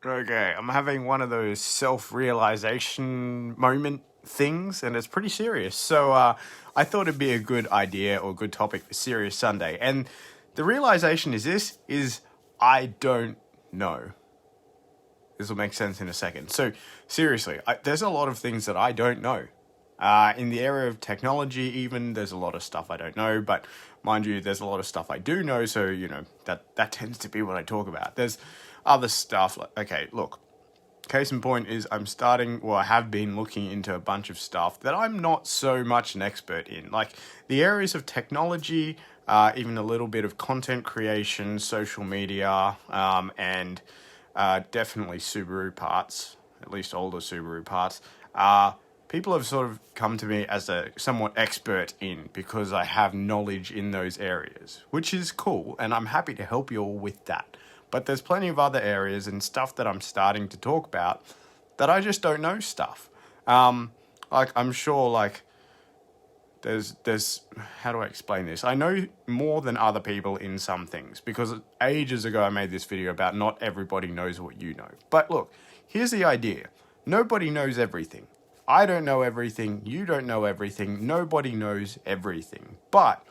Okay, I'm having one of those self-realization moment things, and it's pretty serious. So I thought it'd be a good idea or good topic for Serious Sunday. And the realization is I don't know. This will make sense in a second. So seriously, there's a lot of things that I don't know. In the area of technology, even, there's a lot of stuff I don't know, but mind you, there's a lot of stuff I do know, so, that tends to be what I talk about. There's other stuff, okay, look, case in point is I have been looking into a bunch of stuff that I'm not so much an expert in, like the areas of technology, even a little bit of content creation, social media, and definitely Subaru parts, at least older Subaru parts. People have sort of come to me as a somewhat expert in because I have knowledge in those areas, which is cool, and I'm happy to help you all with that. But there's plenty of other areas and stuff that I'm starting to talk about that I just don't know stuff. I'm sure, there's how do I explain this? I know more than other people in some things because ages ago I made this video about not everybody knows what you know. But look, here's the idea. Nobody knows everything. I don't know everything, you don't know everything, nobody knows everything. But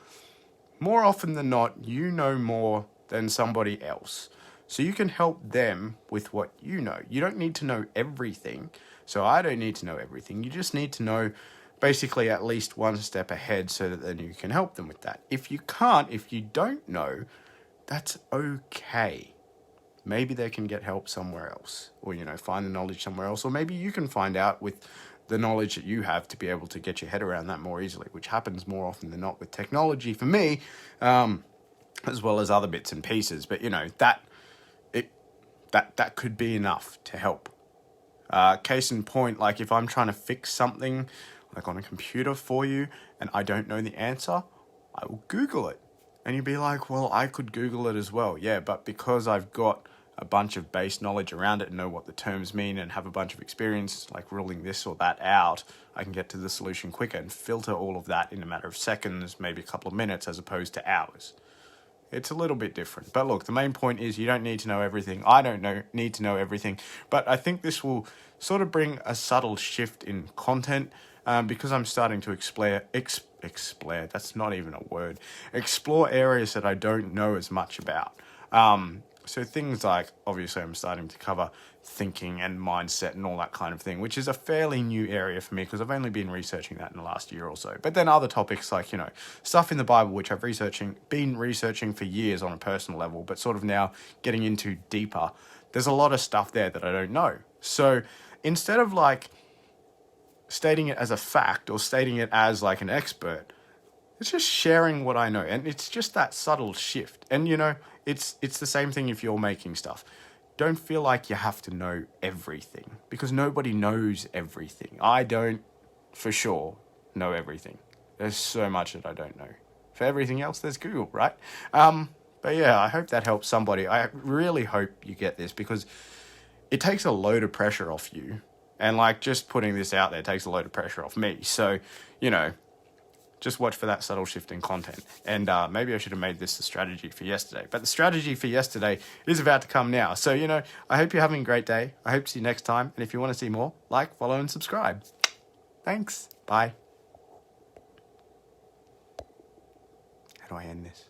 more often than not, you know more than somebody else. So you can help them with what you know. You don't need to know everything. So I don't need to know everything. You just need to know basically at least one step ahead so that then you can help them with that. If you don't know, that's okay. Maybe they can get help somewhere else or, find the knowledge somewhere else. Or maybe you can find out with the knowledge that you have to be able to get your head around that more easily, which happens more often than not with technology for me, as well as other bits and pieces. But, that could be enough to help. Case in point, like if I'm trying to fix something like on a computer for you and I don't know the answer, I will Google it. And you'd be like, well, I could Google it as well. Yeah, but because I've got a bunch of base knowledge around it and know what the terms mean and have a bunch of experience, like ruling this or that out, I can get to the solution quicker and filter all of that in a matter of seconds, maybe a couple of minutes, as opposed to hours. It's a little bit different. But look, the main point is you don't need to know everything. I don't need to know everything. But I think this will sort of bring a subtle shift in content because I'm starting to explore, that's not even a word, explore areas that I don't know as much about. So things like, obviously I'm starting to cover thinking and mindset and all that kind of thing, which is a fairly new area for me because I've only been researching that in the last year or so. But then other topics like, stuff in the Bible, which I've been researching for years on a personal level, but sort of now getting into deeper. There's a lot of stuff there that I don't know. So instead of stating it as a fact or stating it as like an expert, it's just sharing what I know. And it's just that subtle shift. And, it's the same thing if you're making stuff. Don't feel like you have to know everything because nobody knows everything. I don't, for sure, know everything. There's so much that I don't know. For everything else, there's Google, right? But yeah, I hope that helps somebody. I really hope you get this because it takes a load of pressure off you. And just putting this out there takes a load of pressure off me. So, just watch for that subtle shift in content. And maybe I should have made this the strategy for yesterday. But the strategy for yesterday is about to come now. So, I hope you're having a great day. I hope to see you next time. And if you want to see more, follow, and subscribe. Thanks. Bye. How do I end this?